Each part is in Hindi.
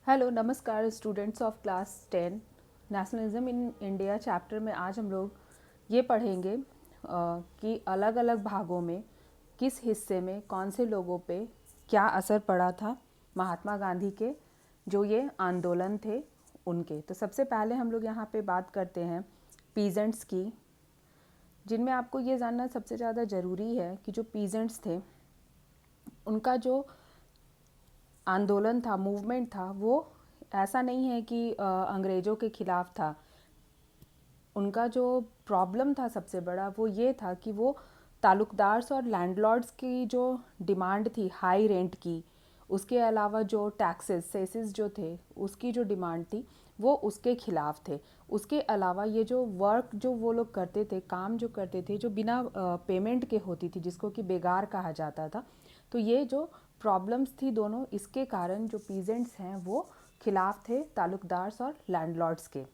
हेलो नमस्कार students of class 10 nationalism in India chapter में आज हम लोग ये पढ़ेंगे कि अलग अलग भागों में किस हिस्से में कौन से लोगों पे क्या असर पड़ा था महात्मा गांधी के जो ये आंदोलन थे उनके। तो सबसे पहले हम लोग यहाँ पे बात करते हैं पीजेंट्स की, जिनमें आपको ये जानना सबसे ज़्यादा ज़रूरी है कि जो पीजेंट्स थे उनका जो आंदोलन था, मूवमेंट था, वो ऐसा नहीं है कि अंग्रेज़ों के ख़िलाफ़ था। उनका जो प्रॉब्लम था सबसे बड़ा वो ये था कि वो तालुकदार्स और लैंडलॉर्ड्स की जो डिमांड थी हाई रेंट की, उसके अलावा जो टैक्सेस सेसिस जो थे उसकी जो डिमांड थी वो उसके ख़िलाफ़ थे। उसके अलावा ये जो वर्क जो वो लोग करते थे, काम जो करते थे जो बिना पेमेंट के होती थी, जिसको कि बेगार कहा जाता था, तो ये जो प्रॉब्लम्स थी दोनों, इसके कारण जो पीजेंट्स हैं वो खिलाफ थे तालुकदार्स और लैंडलॉर्ड्स के।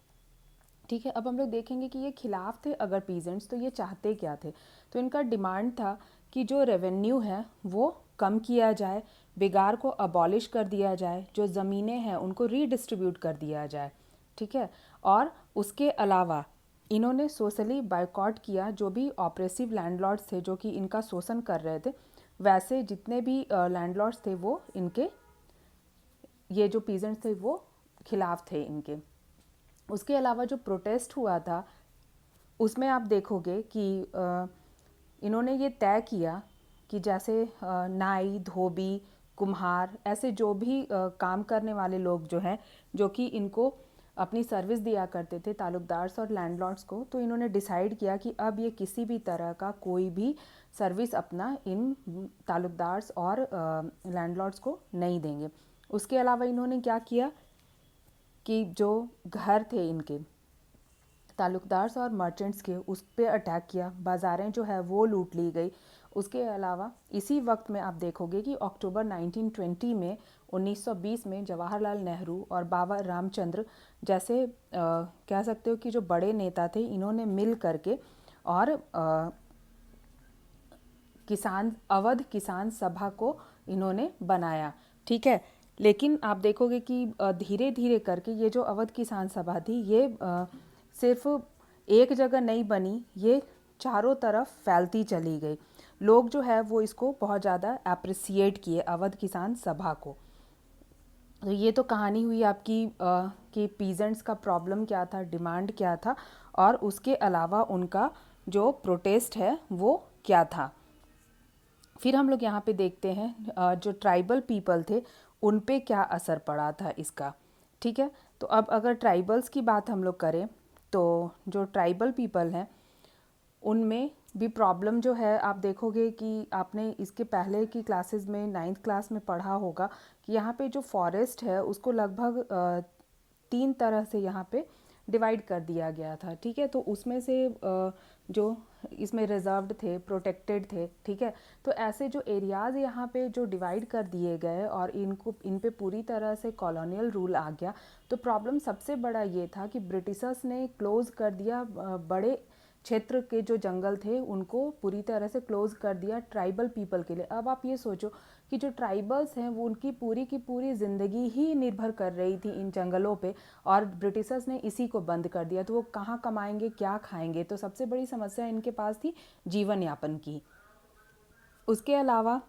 ठीक है, अब हम लोग देखेंगे कि ये खिलाफ थे अगर पीजेंट्स, तो ये चाहते क्या थे। तो इनका डिमांड था कि जो रेवेन्यू है वो कम किया जाए, बेगार को अबॉलिश कर दिया जाए, जो ज़मीनें हैं उनको रीडिस्ट्रीब्यूट कर दिया जाए। ठीक है, और उसके अलावा इन्होंने सोशली बायकॉट किया जो भी ऑपरेसिव लैंडलॉर्ड्स थे जो कि इनका शोषण कर रहे थे। वैसे जितने भी लैंडलॉर्ड्स थे वो इनके, ये जो पीजेंट्स थे वो खिलाफ थे इनके। उसके अलावा जो प्रोटेस्ट हुआ था उसमें आप देखोगे कि इन्होंने ये तय किया कि जैसे नाई, धोबी, कुम्हार, ऐसे जो भी काम करने वाले लोग जो हैं, जो कि इनको अपनी सर्विस दिया करते थे तालुकदार्स और लैंडलॉर्ड्स को, तो इन्होंने डिसाइड किया कि अब ये किसी भी तरह का कोई भी सर्विस अपना इन तालुकदार्स और लैंडलॉर्ड्स को नहीं देंगे। उसके अलावा इन्होंने क्या किया कि जो घर थे इनके तालुकदार्स और मर्चेंट्स के, उस पर अटैक किया, बाज़ारें जो है वो लूट ली गई। उसके अलावा इसी वक्त में आप देखोगे कि अक्टूबर 1920 में 1920 में जवाहरलाल नेहरू और बाबा रामचंद्र जैसे कह सकते हो कि जो बड़े नेता थे, इन्होंने मिल करके और अवध किसान सभा को इन्होंने बनाया। ठीक है, लेकिन आप देखोगे कि धीरे धीरे करके ये जो अवध किसान सभा थी ये सिर्फ एक जगह नहीं बनी, ये चारों तरफ फैलती चली गई। लोग जो है वो इसको बहुत ज़्यादा अप्रिसिएट किए अवध किसान सभा को। तो ये तो कहानी हुई आपकी कि पीजेंट्स का प्रॉब्लम क्या था, डिमांड क्या था, और उसके अलावा उनका जो प्रोटेस्ट है वो क्या था। फिर हम लोग यहाँ पे देखते हैं जो ट्राइबल पीपल थे उन पे क्या असर पड़ा था इसका। ठीक है, तो अब अगर ट्राइबल्स की बात हम लोग करें तो जो ट्राइबल पीपल हैं उनमें भी प्रॉब्लम जो है, आप देखोगे कि आपने इसके पहले की क्लासेस में 9th क्लास में पढ़ा होगा कि यहाँ पे जो फॉरेस्ट है उसको लगभग 3 तरह से यहाँ पे डिवाइड कर दिया गया था। ठीक है, तो उसमें से जो इसमें रिजर्व्ड थे, प्रोटेक्टेड थे। ठीक है, तो ऐसे जो एरियाज़ यहाँ पे जो डिवाइड कर दिए गए और इन पे पूरी तरह से कॉलोनियल रूल आ गया। तो प्रॉब्लम सबसे बड़ा ये था कि ब्रिटिशर्स ने क्लोज़ कर दिया बड़े क्षेत्र के जो जंगल थे उनको पूरी तरह से क्लोज़ कर दिया ट्राइबल पीपल के लिए। अब आप ये सोचो कि जो ट्राइबल्स हैं वो उनकी पूरी की पूरी ज़िंदगी ही निर्भर कर रही थी इन जंगलों पे, और ब्रिटिशर्स ने इसी को बंद कर दिया, तो वो कहाँ कमाएंगे, क्या खाएंगे। तो सबसे बड़ी समस्या इनके पास थी जीवन यापन की। उसके अलावा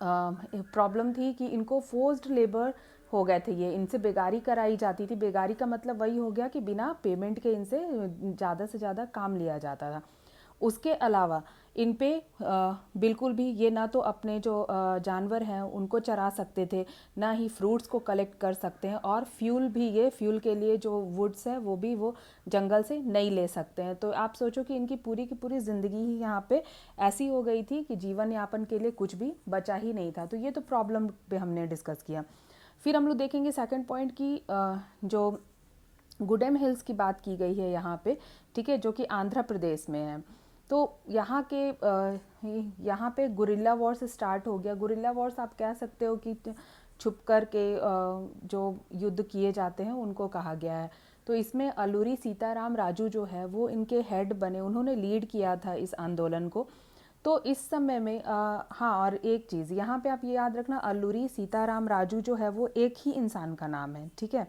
प्रॉब्लम थी कि इनको फोर्स्ड लेबर हो गए थे, ये इनसे बेगारी कराई जाती थी। बेगारी का मतलब वही हो गया कि बिना पेमेंट के इनसे ज़्यादा से ज़्यादा काम लिया जाता था। उसके अलावा इन पे बिल्कुल भी ये ना तो अपने जो जानवर हैं उनको चरा सकते थे, ना ही फ्रूट्स को कलेक्ट कर सकते हैं, और फ्यूल भी, ये फ्यूल के लिए जो वुड्स है वो भी वो जंगल से नहीं ले सकते हैं। तो आप सोचो कि इनकी पूरी की पूरी ज़िंदगी ही यहाँ पे ऐसी हो गई थी कि जीवन यापन के लिए कुछ भी बचा ही नहीं था। तो ये तो प्रॉब्लम पे हमने डिस्कस किया। फिर हम लोग देखेंगे सेकंड पॉइंट की जो गुडेम हिल्स की बात की गई है यहाँ पे। ठीक है, जो कि आंध्र प्रदेश में है। तो यहाँ पे गुरिल्ला वॉर्स स्टार्ट हो गया। गुरिल्ला वॉर्स आप कह सकते हो कि छुप कर के जो युद्ध किए जाते हैं उनको कहा गया है। तो इसमें अलूरी सीताराम राजू जो है वो इनके हेड बने, उन्होंने लीड किया था इस आंदोलन को। तो तो इस समय में हाँ, और एक चीज़ यहाँ पे आप ये याद रखना, अल्लूरी सीताराम राजू जो है वो एक ही इंसान का नाम है, ठीक है।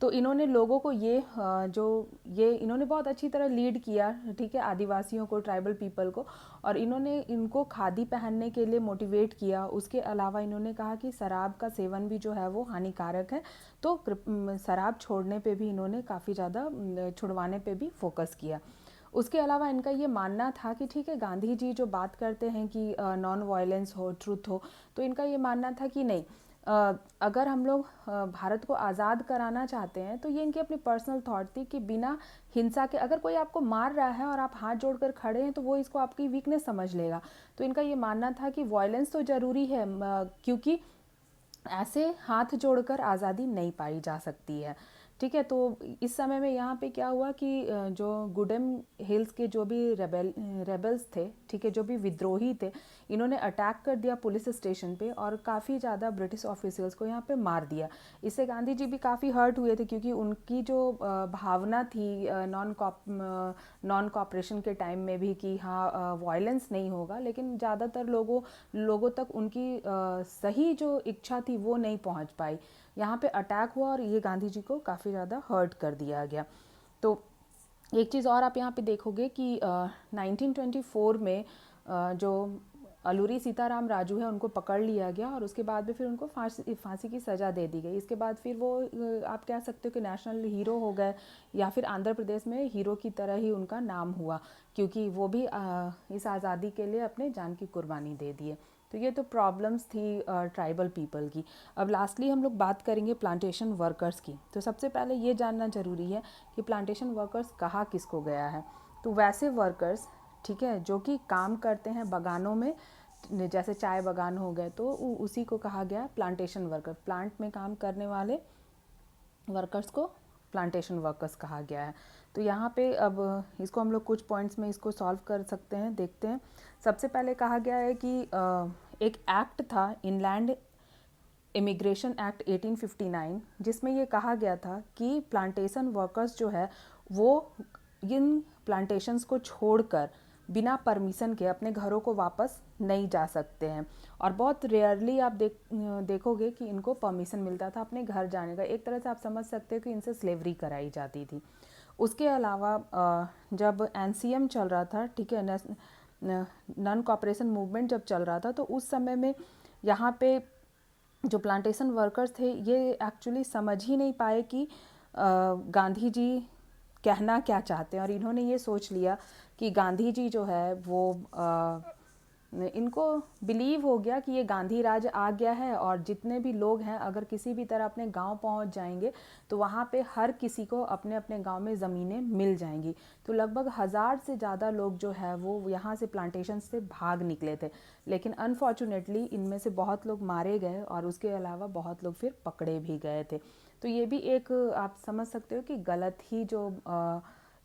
तो इन्होंने लोगों को ये इन्होंने बहुत अच्छी तरह लीड किया, ठीक है, आदिवासियों को, ट्राइबल पीपल को, और इन्होंने इनको खादी पहनने के लिए मोटिवेट किया। उसके अलावा इन्होंने कहा कि शराब का सेवन भी जो है वो हानिकारक है, तो शराब छोड़ने पे भी इन्होंने काफ़ी ज़्यादा छुड़वाने पे भी फोकस किया। उसके अलावा इनका ये मानना था कि ठीक है, गांधी जी जो बात करते हैं कि नॉन वायलेंस हो, ट्रुथ हो, तो इनका ये मानना था कि नहीं, अगर हम लोग भारत को आज़ाद कराना चाहते हैं तो ये इनकी अपनी पर्सनल थॉट थी कि बिना हिंसा के, अगर कोई आपको मार रहा है और आप हाथ जोड़कर खड़े हैं तो वो इसको आपकी वीकनेस समझ लेगा। तो इनका ये मानना था कि वायलेंस तो ज़रूरी है, क्योंकि ऐसे हाथ जोड़कर आज़ादी नहीं पाई जा सकती है, ठीक है। तो इस समय में यहाँ पे क्या हुआ कि जो गुडेम हिल्स के जो भी रेबल्स थे, ठीक है, जो भी विद्रोही थे, इन्होंने अटैक कर दिया पुलिस स्टेशन पे और काफ़ी ज़्यादा ब्रिटिश ऑफिसर्स को यहाँ पे मार दिया। इससे गांधी जी भी काफ़ी हर्ट हुए थे, क्योंकि उनकी जो भावना थी नॉन कॉपरेशन के टाइम में भी कि हाँ, वायलेंस नहीं होगा, लेकिन ज़्यादातर लोगों तक उनकी सही जो इच्छा थी वो नहीं पहुँच पाई। यहाँ पे अटैक हुआ और ये गांधी जी को काफ़ी ज़्यादा हर्ट कर दिया गया। तो एक चीज़ और आप यहाँ पे देखोगे कि 1924 में जो अल्लूरी सीताराम राजू है उनको पकड़ लिया गया, और उसके बाद में फिर उनको फांसी की सज़ा दे दी गई। इसके बाद फिर वो आप कह सकते हो कि नेशनल हीरो हो गए, या फिर आंध्र प्रदेश में हीरो की तरह ही उनका नाम हुआ, क्योंकि वो भी इस आज़ादी के लिए अपने जान की कुर्बानी दे दिए। तो ये तो प्रॉब्लम्स थी ट्राइबल पीपल की। अब लास्टली हम लोग बात करेंगे प्लांटेशन वर्कर्स की। तो सबसे पहले ये जानना ज़रूरी है कि प्लांटेशन वर्कर्स कहा किसको गया है। तो वैसे वर्कर्स, ठीक है, जो कि काम करते हैं बागानों में, जैसे चाय बागान हो गए, तो उसी को कहा गया प्लांटेशन वर्कर। प्लांट में काम करने वाले वर्कर्स को प्लांटेशन वर्कर्स कहा गया है। तो यहाँ पे अब इसको हम लोग कुछ पॉइंट्स में इसको सॉल्व कर सकते हैं, देखते हैं। सबसे पहले कहा गया है कि एक एक्ट था, इनलैंड इमिग्रेशन एक्ट 1859, जिसमें ये कहा गया था कि प्लांटेशन वर्कर्स जो है वो इन प्लांटेशंस को छोड़कर बिना परमिशन के अपने घरों को वापस नहीं जा सकते हैं, और बहुत रेयरली आप देखोगे कि इनको परमिशन मिलता था अपने घर जाने का। एक तरह से आप समझ सकते हो कि इनसे स्लेवरी कराई जाती थी। उसके अलावा जब एनसीएम चल रहा था, ठीक है, नॉन कॉपरेशन मूवमेंट जब चल रहा था, तो उस समय में यहाँ पे जो प्लांटेशन वर्कर्स थे ये एक्चुअली समझ ही नहीं पाए कि गांधी जी कहना क्या चाहते हैं, और इन्होंने ये सोच लिया कि गांधी जी जो है वो इनको बिलीव हो गया कि ये गांधी राज आ गया है, और जितने भी लोग हैं अगर किसी भी तरह अपने गांव पहुंच जाएंगे तो वहाँ पे हर किसी को अपने अपने गांव में ज़मीनें मिल जाएंगी। तो लगभग 1000 से ज़्यादा लोग जो है वो यहाँ से प्लांटेशन से भाग निकले थे, लेकिन अनफॉर्चुनेटली इनमें से बहुत लोग मारे गए, और उसके अलावा बहुत लोग फिर पकड़े भी गए थे। तो ये भी एक आप समझ सकते हो कि गलत ही जो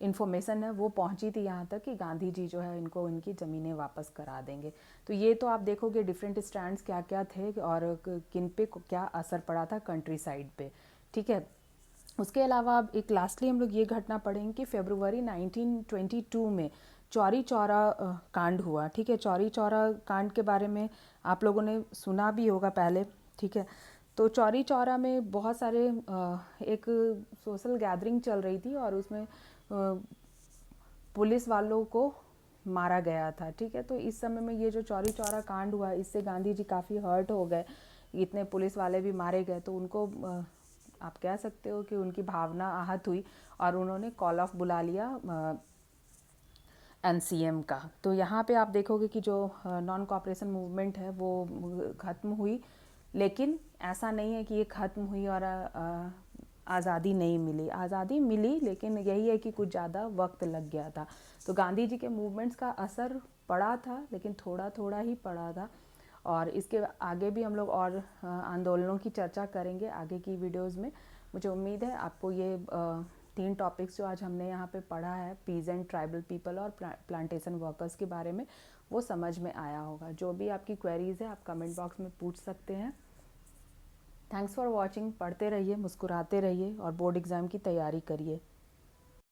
इन्फॉर्मेशन है वो पहुंची थी यहाँ तक कि गांधी जी जो है इनको इनकी ज़मीनें वापस करा देंगे। तो ये तो आप देखोगे डिफरेंट स्टैंड्स क्या क्या थे और किन पे क्या असर पड़ा था कंट्री साइड पे, ठीक है। उसके अलावा अब एक लास्टली हम लोग ये घटना पढ़ेंगे कि फरवरी 1922 में चौरी चौरा कांड हुआ, ठीक है। चौरी चौरा कांड के बारे में आप लोगों ने सुना भी होगा पहले, ठीक है। तो चौरी चौरा में बहुत सारे एक सोशल गैदरिंग चल रही थी, और उसमें पुलिस वालों को मारा गया था, ठीक है। तो इस समय में ये जो चौरी चौरा कांड हुआ, इससे गांधी जी काफ़ी हर्ट हो गए, इतने पुलिस वाले भी मारे गए, तो उनको आप कह सकते हो कि उनकी भावना आहत हुई, और उन्होंने कॉल ऑफ बुला लिया एनसीएम का। तो यहाँ पे आप देखोगे कि जो नॉन कॉपरेशन मूवमेंट है वो ख़त्म हुई, लेकिन ऐसा नहीं है कि ये ख़त्म हुई और आज़ादी नहीं मिली। आज़ादी मिली, लेकिन यही है कि कुछ ज़्यादा वक्त लग गया था। तो गांधी जी के मूवमेंट्स का असर पड़ा था, लेकिन थोड़ा थोड़ा ही पड़ा था, और इसके आगे भी हम लोग और आंदोलनों की चर्चा करेंगे आगे की वीडियोस में। मुझे उम्मीद है आपको ये 3 टॉपिक्स जो आज हमने यहाँ पे पढ़ा है, पीजेंट, ट्राइबल पीपल और प्लांटेशन वर्कर्स के बारे में, वो समझ में आया होगा। जो भी आपकी क्वेरीज़ है आप कमेंट बॉक्स में पूछ सकते हैं। Thanks for watching. पढ़ते रहिए, मुस्कुराते रहिए, और बोर्ड एग्ज़ाम की तैयारी करिए।